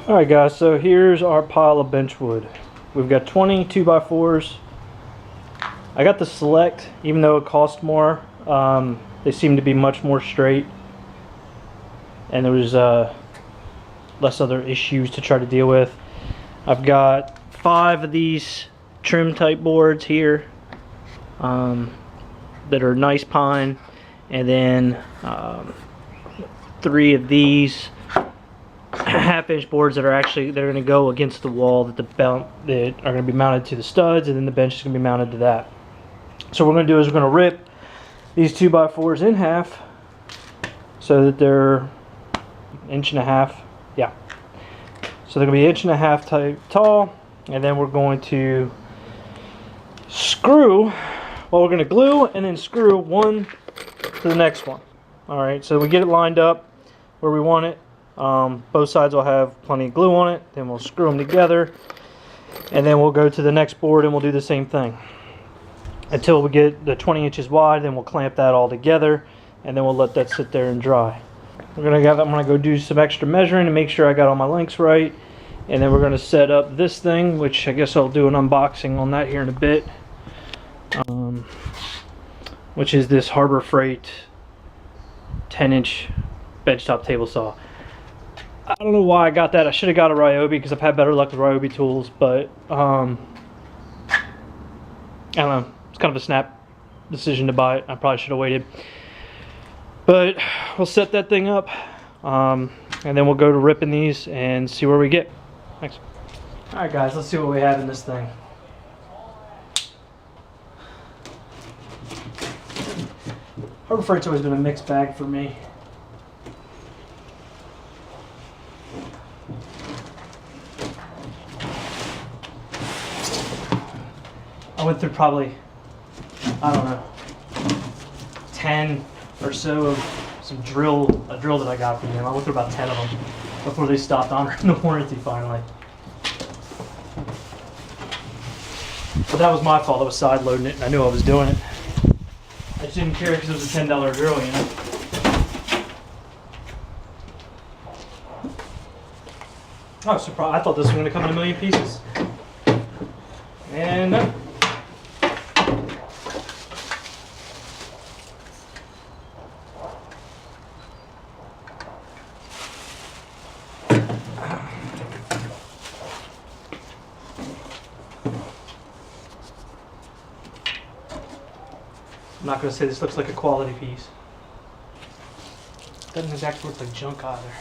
Alright guys, so here's our pile of bench wood. We've got 20 2x4s. I got the Select, even though it cost more. They seem to be much more straight. And there was less other issues to try to deal with. I've got 5 of these trim type boards here that are nice pine. And then 3 of these half-inch boards that are going to go against the wall that are going to be mounted to the studs, and then the bench is going to be mounted to that. So what we're going to do is we're going to rip these 2x4s in half so that they're 1.5 inches. Yeah. So they're going to be 1.5 inches type tall, and then we're going to screw. Well, we're going to glue and then screw one to the next one. All right. So we get it lined up where we want it. Both sides will have plenty of glue on it. Then we'll screw them together, and then we'll go to the next board and we'll do the same thing until we get the 20 inches wide. Then we'll clamp that all together, and then we'll let that sit there and dry. I'm gonna go do some extra measuring to make sure I got all my lengths right, and then we're gonna set up this thing, which I guess I'll do an unboxing on that here in a bit, which is this Harbor Freight 10-inch benchtop table saw. I don't know why I got that. I should have got a Ryobi because I've had better luck with Ryobi tools, but I don't know. It's kind of a snap decision to buy it. I probably should have waited. But we'll set that thing up, and then we'll go to ripping these and see where we get. Thanks. Alright guys, let's see what we have in this thing. Harbor Freight's always been a mixed bag for me. I went through probably, I don't know, 10 or so of a drill that I got from them. I went through about 10 of them before they stopped honoring the warranty finally. But that was my fault. I was side loading it and I knew I was doing it. I just didn't care because it was a $10 drill, you know. I was surprised. I thought this was going to come in a million pieces. And no. I'm not going to say this looks like a quality piece. Doesn't exactly look like junk either.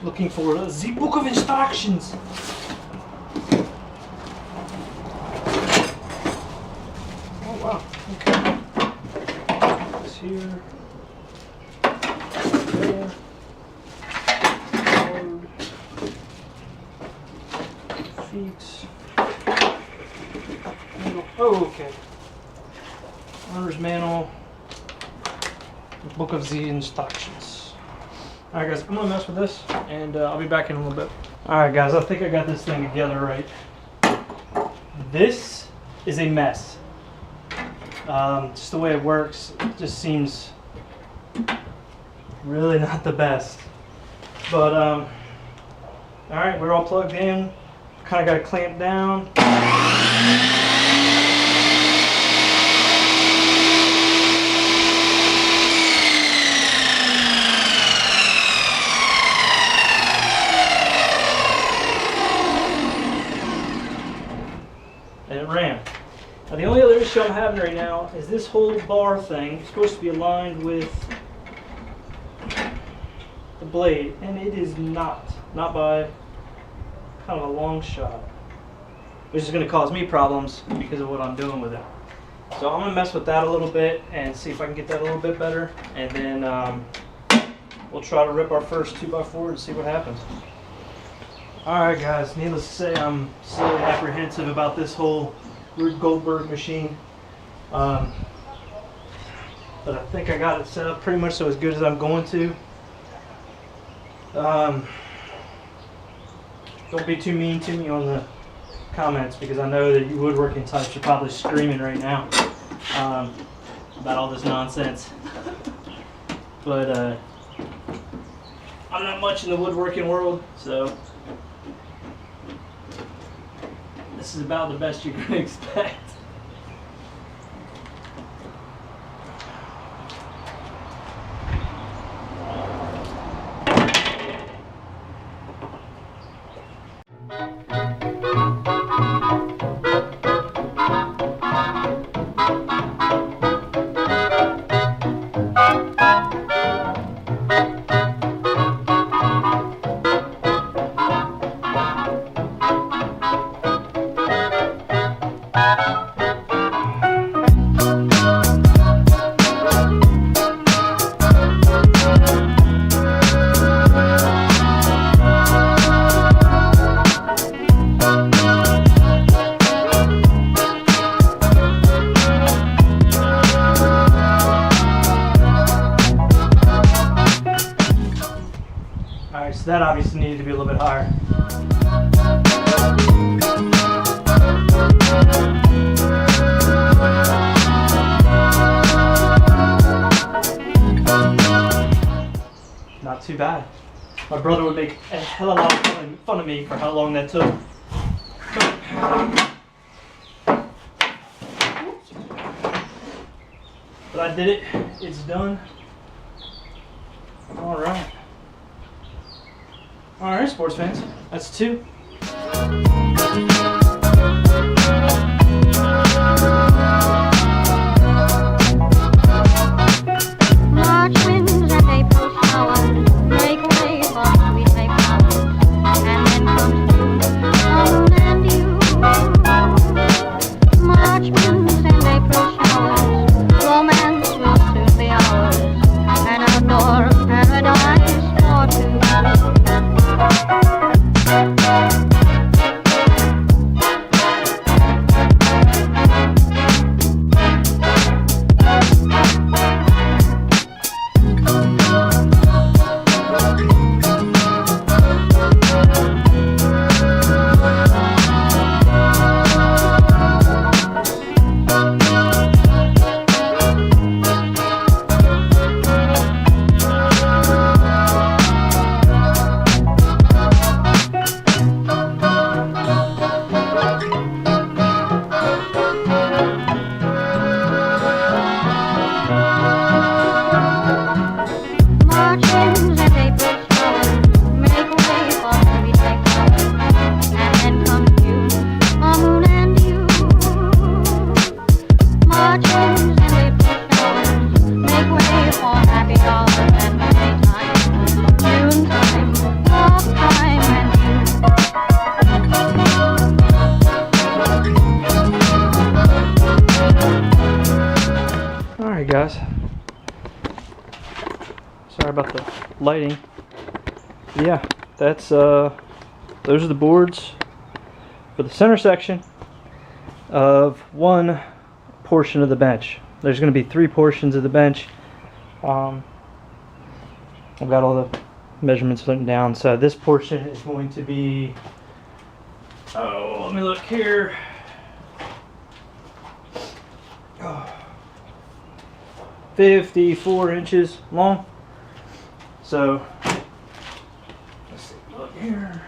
Looking for the book of instructions. Oh wow, okay. This here. There. Load. Feet. Oh, okay. Owner's manual. Book of the instructions. Alright guys, I'm going to mess with this, and I'll be back in a little bit. Alright guys, I think I got this thing together right. This is a mess. Just the way it works, it just seems really not the best. But, alright, we're all plugged in. Kind of got it clamped down. And it ran. Now the only other issue I'm having right now is this whole bar thing is supposed to be aligned with the blade, and it is not by kind of a long shot, which is going to cause me problems because of what I'm doing with it. So I'm going to mess with that a little bit and see if I can get that a little bit better, and then we'll try to rip our first 2x4 and see what happens. Alright guys, needless to say, I'm slightly apprehensive about this whole Rube Goldberg machine. But I think I got it set up pretty much so as good as I'm going to. Don't be too mean to me on the comments, because I know that you woodworking types are probably screaming right now about all this nonsense. But I'm not much in the woodworking world, so this is about the best you can expect. Alright, so that obviously needed to be a little bit higher. Not too bad. My brother would make a hell of a lot of fun of me for how long that took. But I did it. It's done. Alright. Alright, sports fans. That's 2. March winds and April showers make way for sweet May flowers, and then comes June, and you. March winds and April showers, romance will soon be ours, an outdoor paradise for 2. Alright guys, sorry about the lighting. Yeah, that's those are the boards for the center section of one portion of the bench. There's going to be 3 portions of the bench. I've got all the measurements written down. So this portion is going to be, oh, let me look here. 54 inches long. So let's see, look here.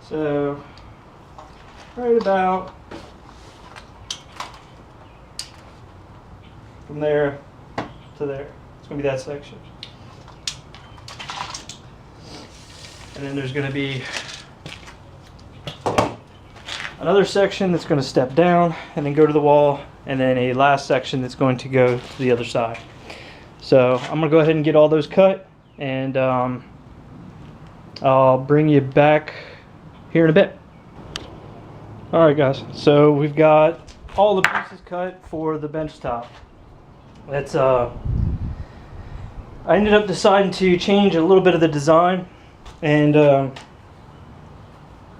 So right about from there to there, it's going to be that section. And then there's going to be another section that's going to step down and then go to the wall, and then a last section that's going to go to the other side. So I'm going to go ahead and get all those cut, and I'll bring you back here in a bit. Alright guys, so we've got all the pieces cut for the bench top. That's I ended up deciding to change a little bit of the design, and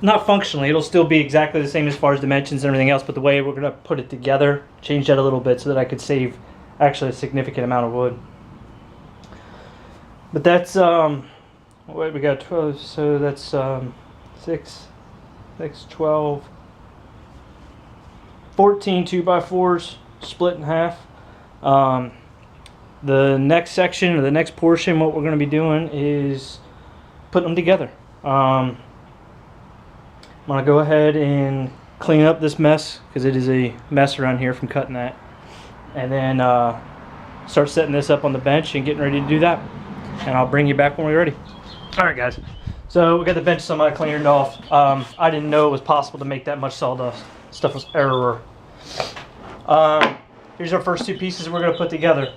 not functionally, it'll still be exactly the same as far as dimensions and everything else, but the way we're going to put it together, change that a little bit so that I could save actually a significant amount of wood. But that's what we got, 12, so that's 6, 12, 14 2x4s split in half. The next section, or the next portion, what we're going to be doing is putting them together. I'm going to go ahead and clean up this mess, because it is a mess around here from cutting that. And then start setting this up on the bench and getting ready to do that. And I'll bring you back when we're ready. Alright guys, so we got the bench semi cleaned off. I didn't know it was possible to make that much sawdust. Stuff was everywhere. Here's our first two pieces we're going to put together.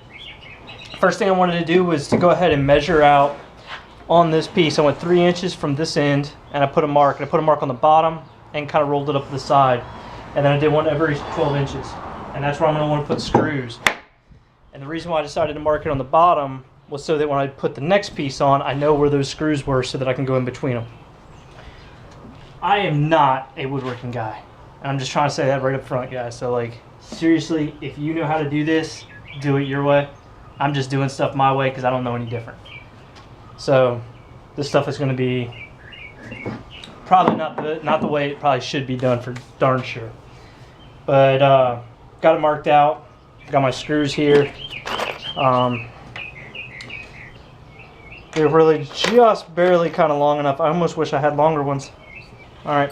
First thing I wanted to do was to go ahead and measure out on this piece. I went 3 inches from this end, and I put a mark. And I put a mark on the bottom and kind of rolled it up to the side. And then I did one every 12 inches. And that's where I'm going to want to put screws. And the reason why I decided to mark it on the bottom was so that when I put the next piece on, I know where those screws were so that I can go in between them. I am not a woodworking guy. And I'm just trying to say that right up front, guys. So, like, seriously, if you know how to do this, do it your way. I'm just doing stuff my way because I don't know any different. So this stuff is going to be probably not the way it probably should be done, for darn sure. But got it marked out. Got my screws here. They're really just barely kind of long enough. I almost wish I had longer ones. All right.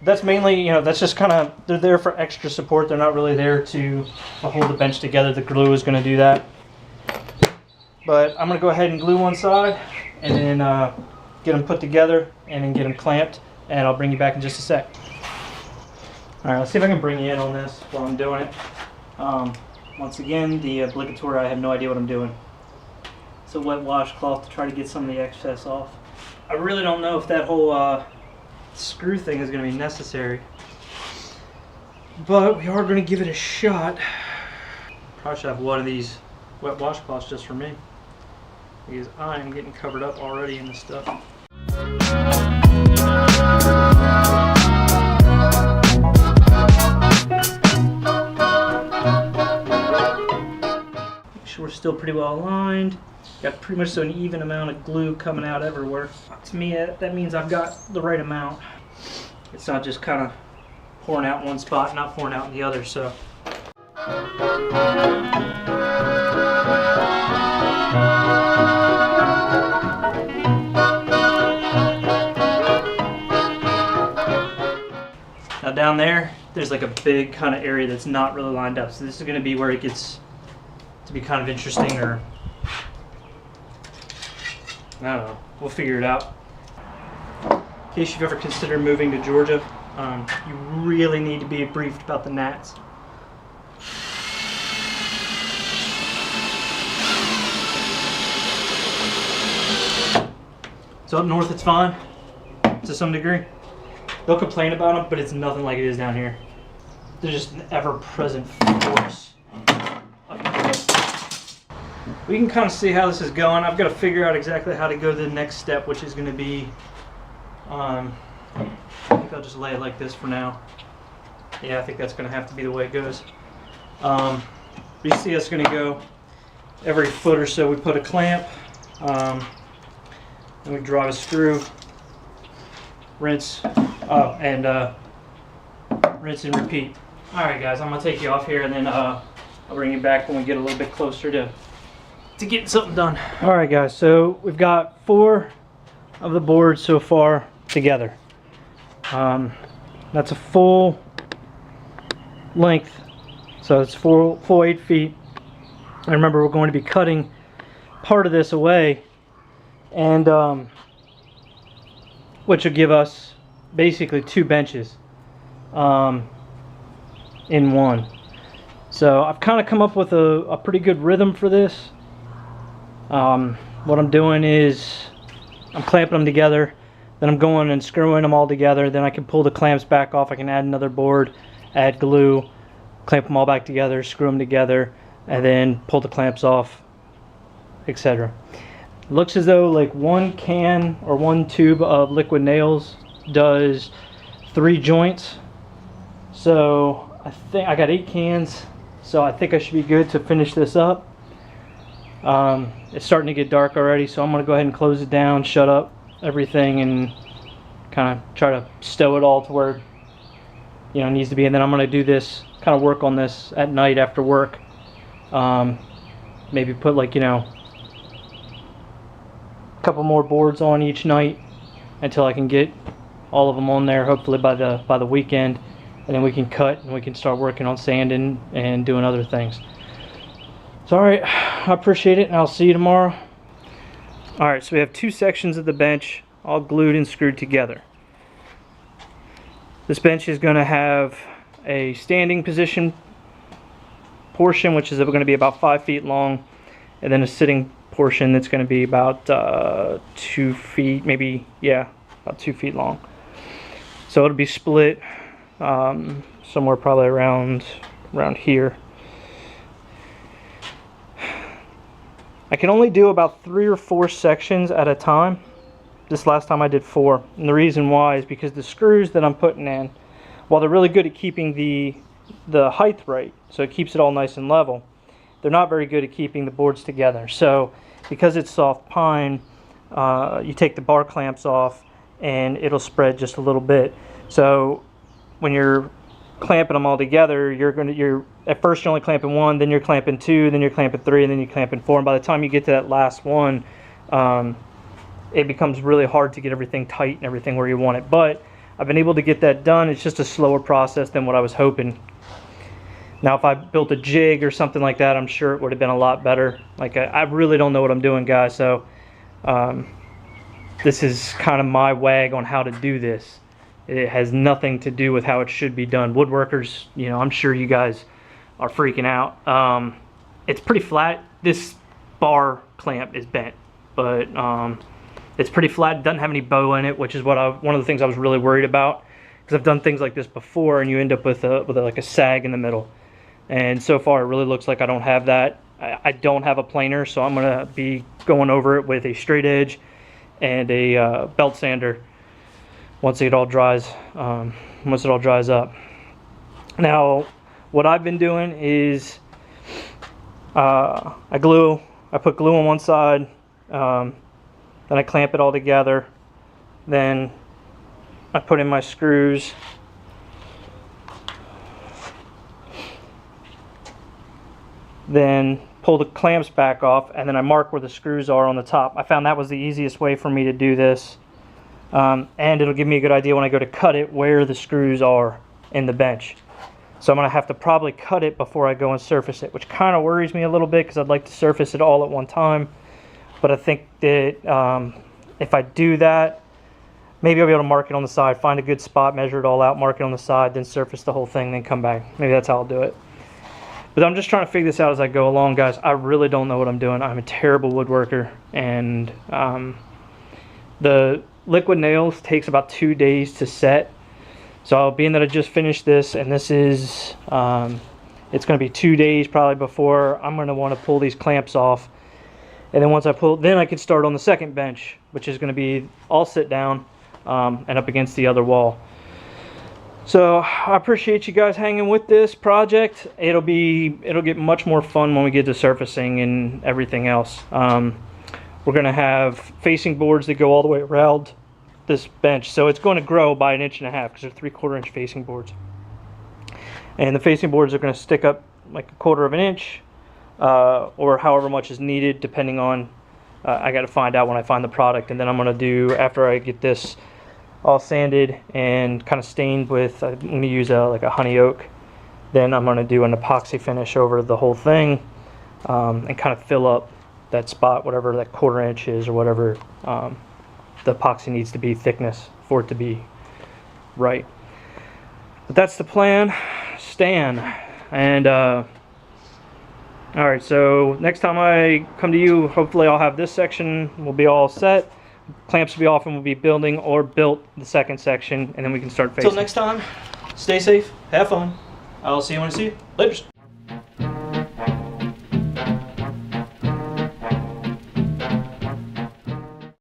That's mainly, you know, that's just kind of, they're there for extra support. They're not really there to hold the bench together. The glue is going to do that. But I'm going to go ahead and glue one side and then get them put together and then get them clamped. And I'll bring you back in just a sec. All right, let's see if I can bring you in on this while I'm doing it. Once again, the obligatory, I have no idea what I'm doing. It's a wet washcloth to try to get some of the excess off. I really don't know if that whole screw thing is going to be necessary, but we are going to give it a shot. Probably should have one of these wet washcloths just for me, because I am getting covered up already in this stuff. Make sure we're still pretty well aligned. Got pretty much an even amount of glue coming out everywhere. To me, that means I've got the right amount. It's not just kind of pouring out in one spot, not pouring out in the other. So. Now down there's like a big kind of area that's not really lined up. So this is going to be where it gets to be kind of interesting, or I don't know. We'll figure it out. In case you've ever considered moving to Georgia, you really need to be briefed about the gnats. So up north it's fine, to some degree. They'll complain about them, but it's nothing like it is down here. They're just an ever-present force. We can kind of see how this is going. I've got to figure out exactly how to go to the next step, which is going to be, I think I'll just lay it like this for now. Yeah, I think that's going to have to be the way it goes. You see us going to go every foot or so. We put a clamp, and we drive a screw, rinse, and rinse and repeat. All right, guys, I'm going to take you off here, and then I'll bring you back when we get a little bit closer to getting something done. All right, guys, so we've got 4 of the boards so far together. That's a full length, so it's full 8 feet. And remember, we're going to be cutting part of this away, and which will give us basically 2 benches in one. So I've kind of come up with a pretty good rhythm for this. What I'm doing is I'm clamping them together, then I'm going and screwing them all together, then I can pull the clamps back off, I can add another board, add glue, clamp them all back together, screw them together, and then pull the clamps off, etc. Looks as though like one can or one tube of liquid nails does 3 joints. So I think I got 8 cans, so I think I should be good to finish this up. It's starting to get dark already, so I'm going to go ahead and close it down, shut up everything, and kind of try to stow it all to where it needs to be. And then I'm going to do this, kind of work on this at night after work. Maybe put like a couple more boards on each night until I can get all of them on there, hopefully by the weekend, and then we can cut and we can start working on sanding and doing other things. So alright, I appreciate it, and I'll see you tomorrow. Alright, so we have 2 sections of the bench all glued and screwed together. This bench is going to have a standing position portion, which is going to be about 5 feet long, and then a sitting portion that's going to be about 2 feet, maybe, yeah, about 2 feet long. So it'll be split somewhere probably around here. I can only do about 3 or 4 sections at a time. This last time I did 4, and the reason why is because the screws that I'm putting in, while they're really good at keeping the height right, so it keeps it all nice and level, they're not very good at keeping the boards together. So because it's soft pine, you take the bar clamps off and it'll spread just a little bit. So when you're clamping them all together, you're at first you're only clamping 1, then you're clamping 2, then you're clamping 3, and then you're clamping 4, and by the time you get to that last one, it becomes really hard to get everything tight and everything where you want it. But I've been able to get that done. It's just a slower process than what I was hoping. Now if I built a jig or something like that, I'm sure it would have been a lot better. Like I really don't know what I'm doing, guys, so this is kind of my wag on how to do this. It has nothing to do with how it should be done. Woodworkers, I'm sure you guys are freaking out. It's pretty flat. This bar clamp is bent, but it's pretty flat. It doesn't have any bow in it, which is one of the things I was really worried about, because I've done things like this before, and you end up with like a sag in the middle. And so far, it really looks like I don't have that. I don't have a planer, so I'm gonna be going over it with a straight edge and a belt sander once it all dries. Once it all dries up. Now, what I've been doing is I put glue on one side, then I clamp it all together, then I put in my screws, then pull the clamps back off, and then I mark where the screws are on the top. I found that was the easiest way for me to do this, and it'll give me a good idea when I go to cut it where the screws are in the bench. So I'm going to have to probably cut it before I go and surface it, which kind of worries me a little bit because I'd like to surface it all at one time. But I think that if I do that, maybe I'll be able to mark it on the side, find a good spot, measure it all out, mark it on the side, then surface the whole thing, then come back. Maybe that's how I'll do it. But I'm just trying to figure this out as I go along, guys. I really don't know what I'm doing. I'm a terrible woodworker, and the liquid nails takes about 2 days to set. So being that I just finished this, and this is, it's going to be 2 days probably before I'm going to want to pull these clamps off. And then once I pull, then I can start on the second bench, which is going to be all sit down and up against the other wall. So I appreciate you guys hanging with this project. It'll get much more fun when we get to surfacing and everything else. We're going to have facing boards that go all the way around this bench, so it's going to grow by 1.5 inches because they're 3/4 inch facing boards, and the facing boards are going to stick up like 1/4 inch or however much is needed, depending on I got to find out when I find the product. And then I'm going to do, after I get this all sanded and kind of stained with, I'm going to use like a honey oak, then I'm going to do an epoxy finish over the whole thing and kind of fill up that spot, whatever that 1/4 inch is or whatever the epoxy needs to be thickness for it to be right. But that's the plan, Stan. And alright, so next time I come to you, hopefully I'll have this section will be all set. clamps will be off and we'll be building or built the second section, and then we can start facing. Until next time, stay safe, have fun. I'll see you when I see you. Later.